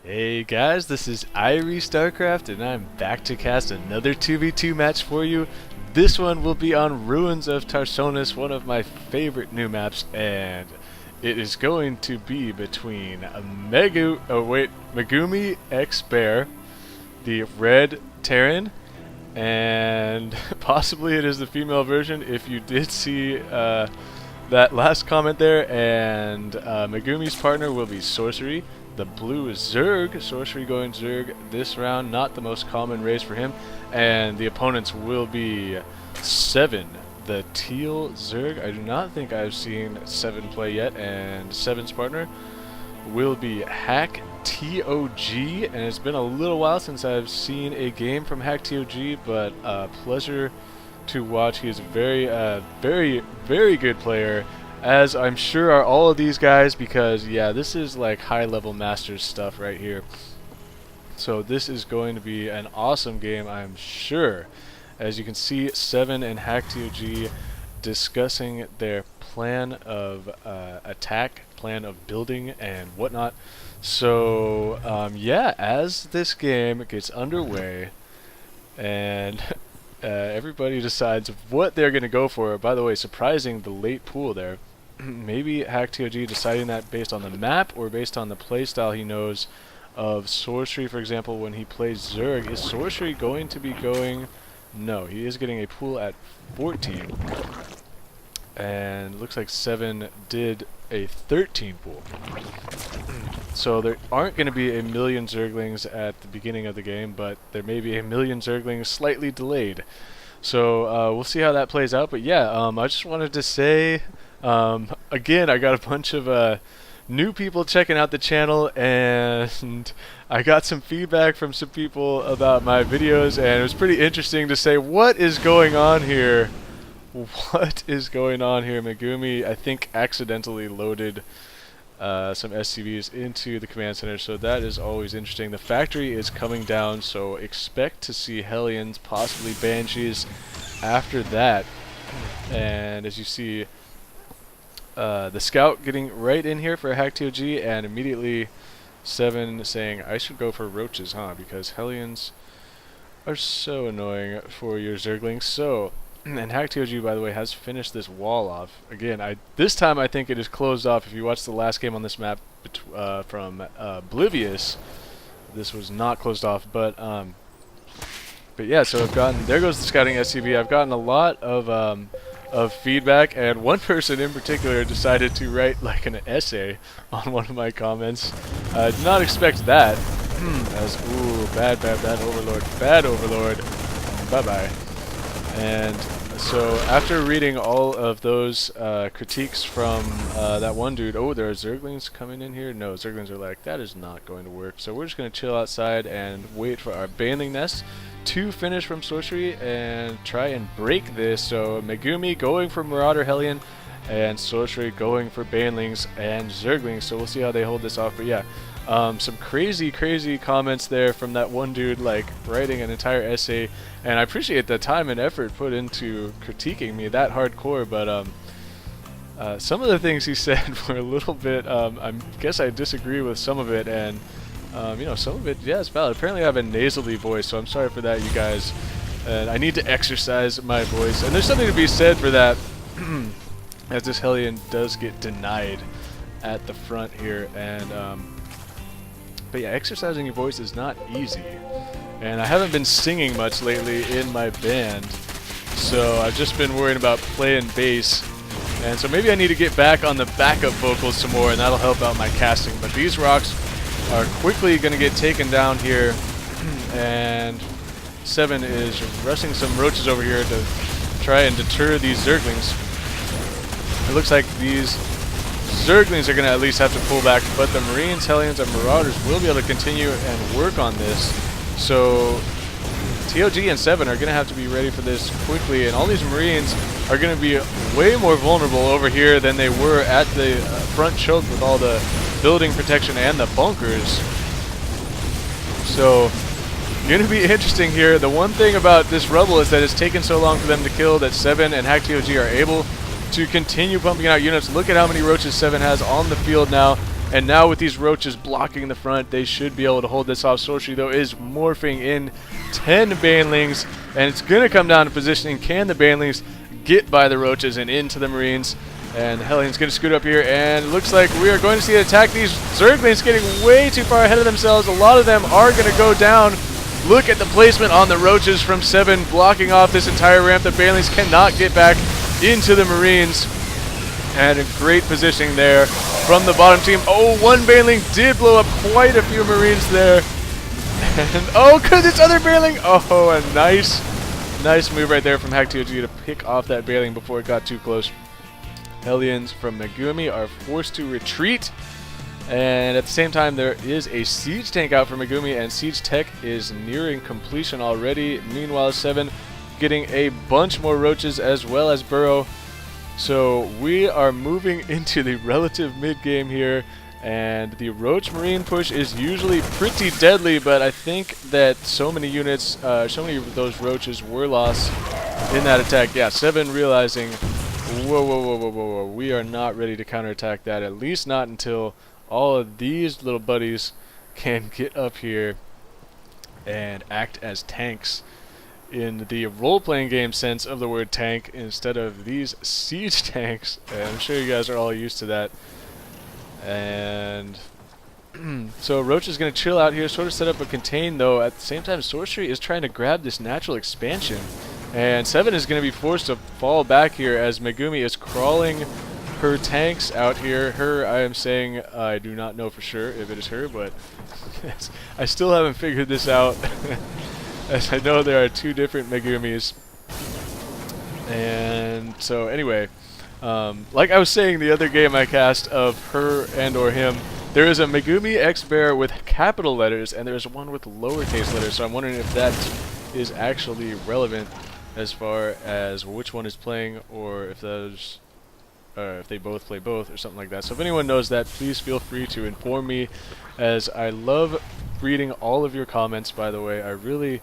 Hey guys, this is Irie Starcraft and I'm back to cast another 2v2 match for you. This one will be on Ruins of Tarsonis, one of my favorite new maps, and it is going to be between MegumixBear, the red Terran, and possibly it is the female version if you did see that last comment there, and Megumi's partner will be Sorcery. The blue is Zerg, Sorcery going Zerg this round, not the most common race for him, and the opponents will be Seven, the teal Zerg. I do not think I've seen Seven play yet, and Seven's partner will be haCkToG, and it's been a little while since I've seen a game from haCkToG, but pleasure to watch. He is a very good player, as I'm sure are all of these guys, because yeah, this is like high level masters stuff right here. So this is going to be an awesome game, I'm sure. As you can see, Seven and haCkToG discussing their plan of attack, plan of building and whatnot. So yeah, as this game gets underway and everybody decides what they're going to go for. By the way, surprising the late pool there. Maybe haCkToG deciding that based on the map or based on the playstyle he knows of Sorcery, for example, when he plays Zerg. Is Sorcery going to be going? No, he is getting a pool at 14. And looks like Seven did a 13 pool. So there aren't going to be a million Zerglings at the beginning of the game, but there may be a million Zerglings slightly delayed. So we'll see how that plays out. But yeah, I just wanted to say, again, I got a bunch of new people checking out the channel, and I got some feedback from some people about my videos, and it was pretty interesting to say, what is going on here? What is going on here? Megumi, I think, accidentally loaded some SCVs into the command center, so that is always interesting. The factory is coming down, so expect to see Hellions, possibly Banshees after that. And as you see, the scout getting right in here for haCkToG, and immediately Seven saying, I should go for roaches, huh? Because Hellions are so annoying for your Zerglings. So, and haCkToG, by the way, has finished this wall off. Again, this time I think it is closed off. If you watch the last game on this map from Oblivious, this was not closed off. But yeah, so I've gotten, there goes the scouting SCV. I've gotten a lot of feedback, and one person in particular decided to write like an essay on one of my comments. I did not expect that. As, ooh, bad overlord, bye-bye. And so after reading all of those critiques from that one dude, oh, there are Zerglings coming in here? No, Zerglings are like, that is not going to work. So we're just going to chill outside and wait for our Baneling Nest to finish from Sorcery and try and break this. So Megumi going for Marauder Hellion, and Sorcery going for Banelings and Zerglings. So we'll see how they hold this off. But yeah, some crazy comments there from that one dude, like writing an entire essay, and I appreciate the time and effort put into critiquing me that hardcore. But some of the things he said were a little bit, I guess I disagree with some of it, and you know, some of it, yeah, it's valid. Apparently I have a nasally voice, so I'm sorry for that, you guys. And I need to exercise my voice, and there's something to be said for that, as this Hellion does get denied at the front here. And but yeah, exercising your voice is not easy, and I haven't been singing much lately in my band, so I've just been worrying about playing bass, and so maybe I need to get back on the backup vocals some more, and that'll help out my casting. But these rocks are quickly going to get taken down here, and Seven is rushing some roaches over here to try and deter these Zerglings. It looks like these Zerglings are going to at least have to pull back, but the Marines, Hellions, and Marauders will be able to continue and work on this. So TOG and Seven are going to have to be ready for this quickly, and all these Marines are going to be way more vulnerable over here than they were at the front choke with all the building protection and the bunkers. So going to be interesting here. The one thing about this rubble is that it's taken so long for them to kill that Seven and haCkToG are able to continue pumping out units. Look at how many roaches Seven has on the field now. And now with these roaches blocking the front, they should be able to hold this off. Sorcery, though, is morphing in 10 banelings, and it's going to come down to positioning. Can the banelings get by the roaches and into the Marines? And Hellions going to scoot up here, and it looks like we are going to see an attack. These Zerglings getting way too far ahead of themselves. A lot of them are going to go down. Look at the placement on the roaches from 7, blocking off this entire ramp. The banelings cannot get back into the Marines. And a great positioning there from the bottom team. Oh, one baneling did blow up quite a few Marines there. And oh, could this other baneling? Oh, a nice move right there from haCkToG to pick off that baneling before it got too close. Hellions from Megumi are forced to retreat. And at the same time, there is a siege tank out for Megumi, and siege tech is nearing completion already. Meanwhile, 7 getting a bunch more roaches as well as burrow. So we are moving into the relative mid-game here, and the Roach Marine push is usually pretty deadly, but I think that so many units, so many of those roaches were lost in that attack. Yeah, 7 realizing, whoa, we are not ready to counterattack that, at least not until all of these little buddies can get up here and act as tanks in the role-playing game sense of the word tank instead of these siege tanks. And I'm sure you guys are all used to that. And so Roach is going to chill out here, sort of set up a contain, though. At the same time, Sorcery is trying to grab this natural expansion. And 7 is going to be forced to fall back here as Megumi is crawling her tanks out here. Her, I am saying, I do not know for sure if it is her, but I still haven't figured this out. As I know there are 2 different Megumis. And so anyway, like I was saying the other game I cast of her and or him, there is a MegumixBear with capital letters and there's one with lowercase letters, so I'm wondering if that is actually relevant as far as which one is playing, or if those if they both play both or something like that. So if anyone knows that, please feel free to inform me, as I love reading all of your comments, by the way. I really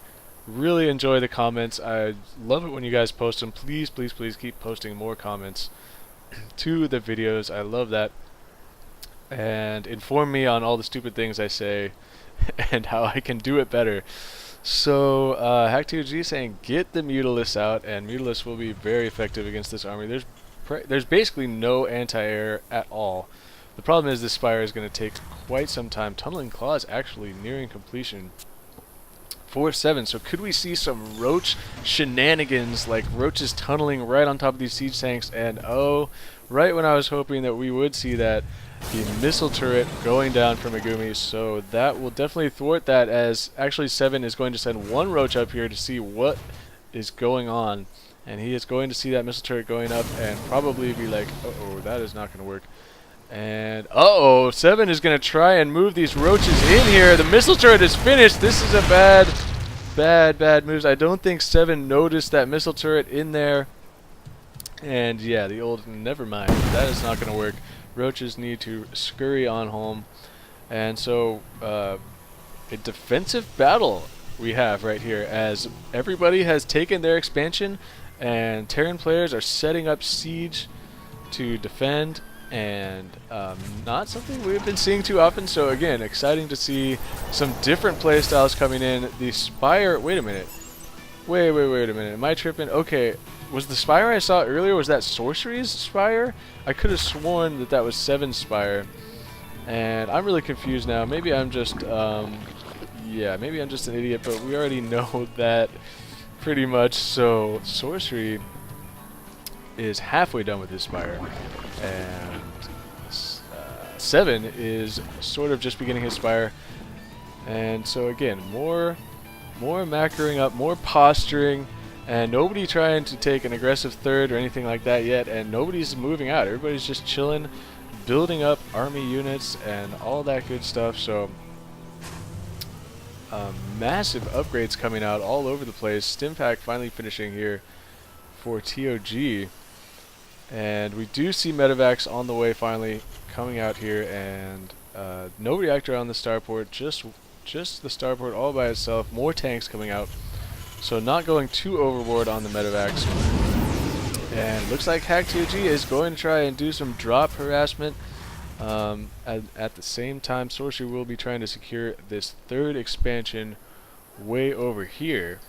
enjoy the comments. I love it when you guys post them. Please keep posting more comments to the videos. I love that. And inform me on all the stupid things I say and how I can do it better. So haCkToG saying get the Mutalisk out, and Mutalisk will be very effective against this army. There's basically no anti-air at all. The problem is this Spire is going to take quite some time. Tunneling Claw is actually nearing completion for 7. So could we see some Roach shenanigans, like roaches tunneling right on top of these siege tanks? And oh, right when I was hoping that we would see that, the missile turret going down for Megumi. So that will definitely thwart that, as actually 7 is going to send 1 Roach up here to see what is going on. And he is going to see that missile turret going up and probably be like, uh-oh, that is not going to work. And uh-oh, 7 is going to try and move these roaches in here. The missile turret is finished. This is a bad moves. I don't think 7 noticed that missile turret in there. And yeah, the old, never mind. That is not going to work. Roaches need to scurry on home. And so a defensive battle we have right here, as everybody has taken their expansion and Terran players are setting up siege to defend, and not something we've been seeing too often. So again, exciting to see some different play styles coming in. The Spire, wait a minute, wait a minute, am I tripping? Okay, was the Spire I saw earlier, was that Sorcery's Spire? I could have sworn that that was 7's Spire, and I'm really confused now. Maybe I'm just yeah, maybe I'm just an idiot, but we already know that pretty much. So Sorcery is halfway done with his Spire, and 7 is sort of just beginning his Spire. And so again, more macroing up, more posturing, and nobody trying to take an aggressive third or anything like that yet, and nobody's moving out. Everybody's just chilling, building up army units and all that good stuff. So massive upgrades coming out all over the place. Stimpack finally finishing here for TOG. And we do see Medivacs on the way finally coming out here, and no reactor on the starport, just the starport all by itself. More tanks coming out, so not going too overboard on the Medivacs. And looks like haCkToG is going to try and do some drop harassment, At the same time, Sorcery will be trying to secure this third expansion way over here.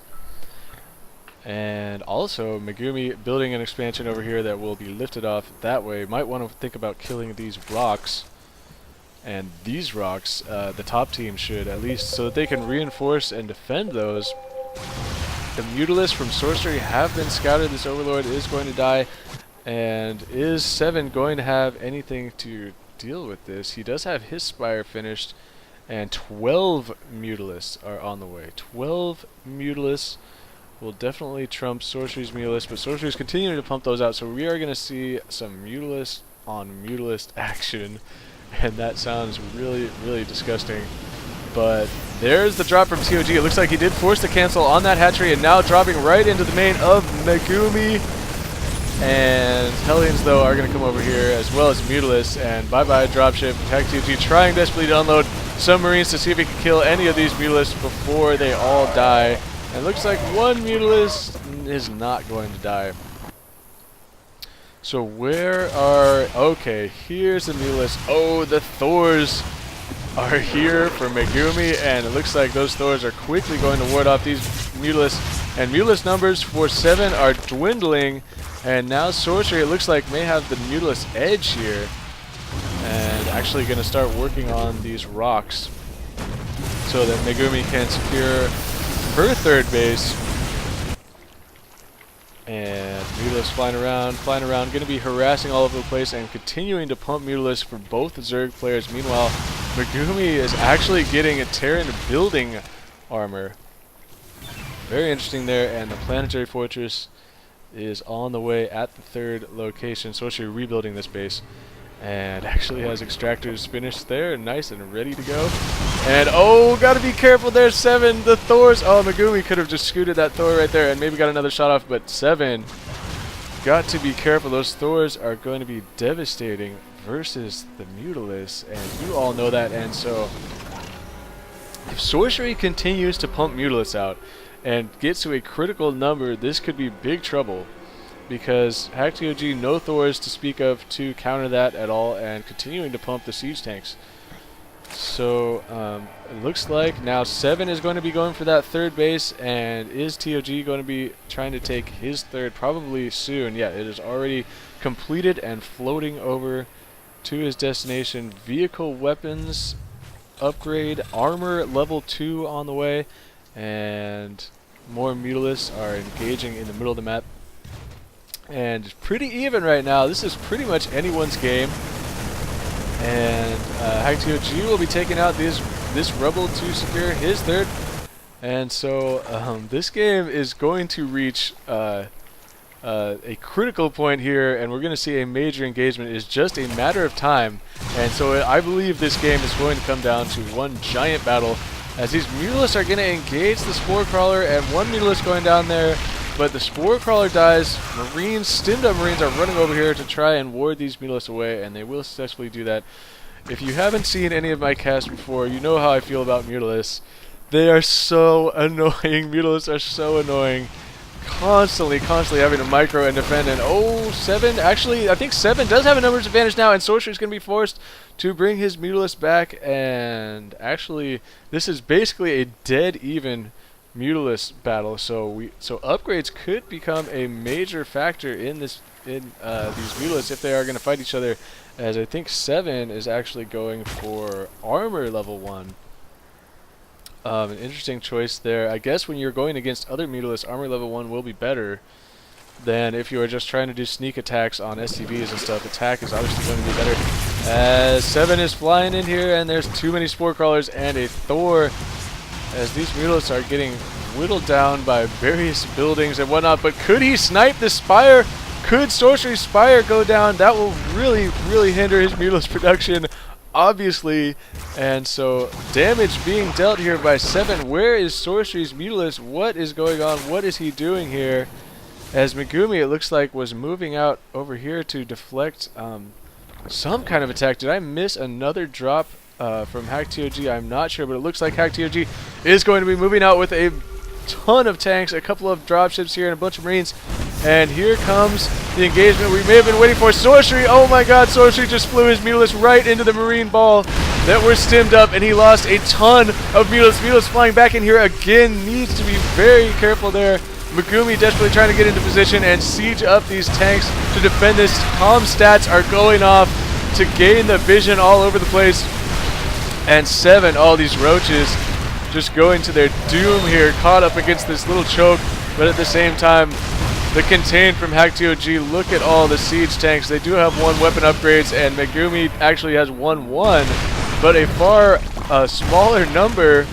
And also, Megumi building an expansion over here that will be lifted off that way. Might want to think about killing these rocks. And these rocks, the top team should, at least, so that they can reinforce and defend those. The Mutalisks from Sorcery have been scouted. This Overlord is going to die. And is 7 going to have anything to deal with this? He does have his Spire finished. And 12 Mutalisks are on the way. 12 Mutalisks will definitely trump Sorcery's Mutalisks, but Sorcery's continuing to pump those out, so we are going to see some Mutalisks on Mutalist action, and that sounds really, really disgusting. But there's the drop from TOG. It looks like he did force the cancel on that hatchery, and now dropping right into the main of Megumi. And Hellions, though, are going to come over here, as well as Mutalisks, and bye-bye dropship. haCkToG trying desperately to unload some Marines to see if he can kill any of these Mutalisks before they all die. And it looks like one Mutalisk is not going to die. So where are... Okay, here's the Mutalisk. Oh, the Thors are here for Megumi, and it looks like those Thors are quickly going to ward off these Mutalisks. And Mutalisk numbers for 7 are dwindling, and now Sorcery, it looks like, may have the Mutalisk edge here. And actually going to start working on these rocks so that Megumi can secure her third base. And Mutalisks flying around, going to be harassing all over the place and continuing to pump Mutalisks for both the Zerg players. Meanwhile, Megumi is actually getting a Terran building armor. Very interesting there, and the Planetary Fortress is on the way at the third location. Sorcery rebuilding this base. And actually has extractors finished there, nice and ready to go. And oh, gotta be careful there, 7, the Thors. Oh, Megumi could have just scooted that Thor right there and maybe got another shot off, but 7, got to be careful. Those Thors are going to be devastating versus the Mutalisks, and you all know that. And so, if Sorcery continues to pump Mutalisks out and gets to a critical number, this could be big trouble. Because haCkToG, no Thors to speak of to counter that at all, and continuing to pump the siege tanks. So it looks like now 7 is going to be going for that third base, and is TOG going to be trying to take his third probably soon? Yeah, it is already completed and floating over to his destination. Vehicle weapons upgrade, armor level 2 on the way, and more Mutalisks are engaging in the middle of the map. And pretty even right now. This is pretty much anyone's game. And haCkToG will be taking out this Rebel to secure his third. And so this game is going to reach a critical point here, and we're going to see a major engagement. It is just a matter of time. And so I believe this game is going to come down to one giant battle, as these Mutalisks are going to engage the Spore Crawler, and one Mutalisk going down there. But the Spore Crawler dies. Marines, stimmed up Marines, are running over here to try and ward these Mutalisks away, and they will successfully do that. If you haven't seen any of my casts before, you know how I feel about Mutalisks. They are so annoying. Mutalisks are so annoying. Constantly having to micro and defend. And oh, 7, actually, I think 7 does have a numbers advantage now, and Sorcery is going to be forced to bring his Mutalisks back. And actually, this is basically a dead even Mutalisk battle, so upgrades could become a major factor in these Mutalisks if they are going to fight each other, as I think 7 is actually going for armor level 1. An interesting choice there. I guess when you're going against other Mutalisks, armor level 1 will be better than if you are just trying to do sneak attacks on SCVs and stuff. Attack is obviously going to be better. As 7 is flying in here, and there's too many Spore Crawlers and a Thor, as these Mutalisks are getting whittled down by various buildings and whatnot. But could he snipe the Spire? Could Sorcery's Spire go down? That will really, really hinder his Mutalisk production, obviously. And so damage being dealt here by 7. Where is Sorcery's Mutalisk? What is going on? What is he doing here? As Megumi, it looks like, was moving out over here to deflect some kind of attack. Did I miss another drop from haCkToG? I'm not sure, but it looks like haCkToG is going to be moving out with a ton of tanks, a couple of dropships here, and a bunch of Marines. And here comes the engagement we may have been waiting for. Sorcery, oh my god, Sorcery just flew his Mutalisk right into the Marine Ball that were stimmed up, and he lost a ton of Mutalisk. Mutalisk flying back in here again, needs to be very careful there. Megumi desperately trying to get into position and siege up these tanks to defend this. Comm stats are going off to gain the vision all over the place. And 7, all these roaches just going to their doom here, caught up against this little choke, but at the same time, the contain from haCkToG. Look at all the siege tanks. They do have 1 weapon upgrades, and Megumi actually has 1-1, but a far smaller number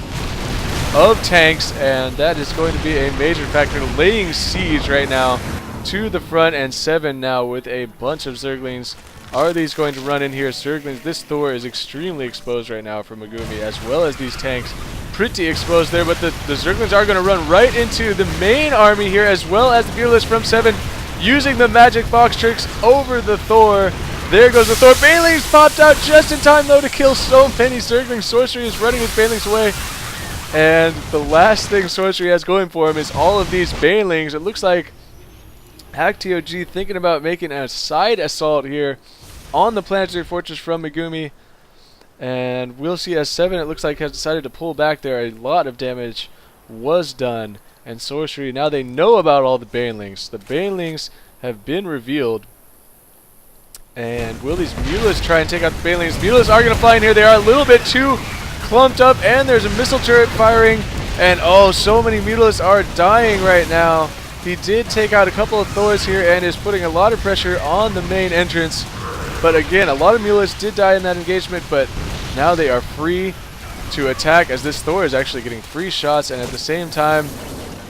of tanks, and that is going to be a major factor, laying siege right now to the front. And 7 now with a bunch of Zerglings. Are these going to run in here? Zerglings, this Thor is extremely exposed right now for Megumi, as well as these tanks. Pretty exposed there, but the Zerglings are going to run right into the main army here, as well as the Mutalisk from 7, using the magic box tricks over the Thor. There goes the Thor. Banelings popped out just in time, though, to kill so many Zerglings. Sorcery is running his Banelings away. And the last thing Sorcery has going for him is all of these Banelings. It looks like haCkToG thinking about making a side assault here on the Planetary Fortress from Megumi. And we'll see as 7, it looks like, has decided to pull back there. A lot of damage was done. And Sorcery, now they know about all the Banelings. The Banelings have been revealed. And will these Mutalisks try and take out the Banelings? Mutalisks are going to fly in here. They are a little bit too clumped up, and there's a missile turret firing. And oh, so many Mutalisks are dying right now. He did take out a couple of Thors here and is putting a lot of pressure on the main entrance. But again, a lot of Mutalisks did die in that engagement, but now they are free to attack, as this Thor is actually getting free shots. And at the same time,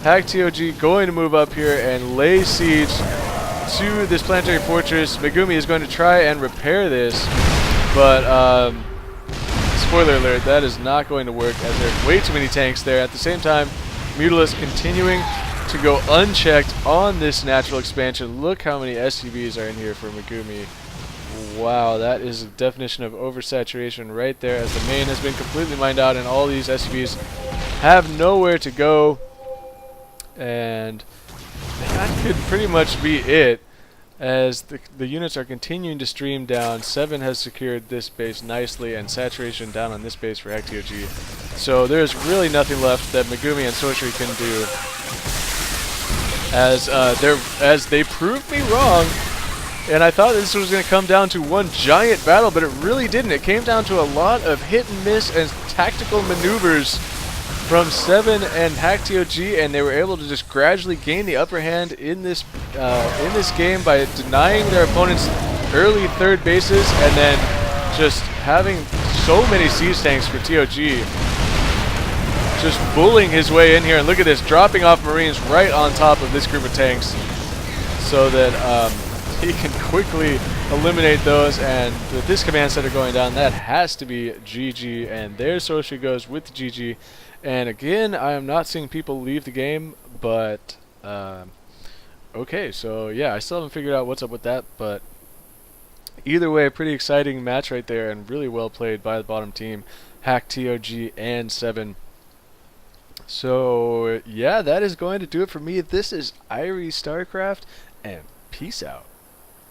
haCkToG going to move up here and lay siege to this Planetary Fortress. Megumi is going to try and repair this, but spoiler alert, that is not going to work, as there are way too many tanks there. At the same time, Mutalisk continuing to go unchecked on this natural expansion. Look how many SCVs are in here for Megumi. Wow, that is a definition of oversaturation right there, as the main has been completely mined out and all these SCVs have nowhere to go. And that could pretty much be it, as the units are continuing to stream down. 7 has secured this base nicely, and saturation down on this base for haCkToG. So there's really nothing left that Megumi and Sorcery can do, as they proved me wrong. And I thought this was going to come down to one giant battle, but it really didn't. It came down to a lot of hit and miss and tactical maneuvers from 7 and haCkToG, and they were able to just gradually gain the upper hand in this game by denying their opponents early third bases, and then just having so many siege tanks for TOG, just bullying his way in here. And look at this, dropping off Marines right on top of this group of tanks, so that he can quickly eliminate those. And with this command center going down, that has to be GG, and there Sorcery goes with the GG. And again, I am not seeing people leave the game, but okay, so yeah, I still haven't figured out what's up with that, but either way, pretty exciting match right there, and really well played by the bottom team, haCkToG and 7. So yeah, that is going to do it for me. This is Irie Starcraft, and peace out.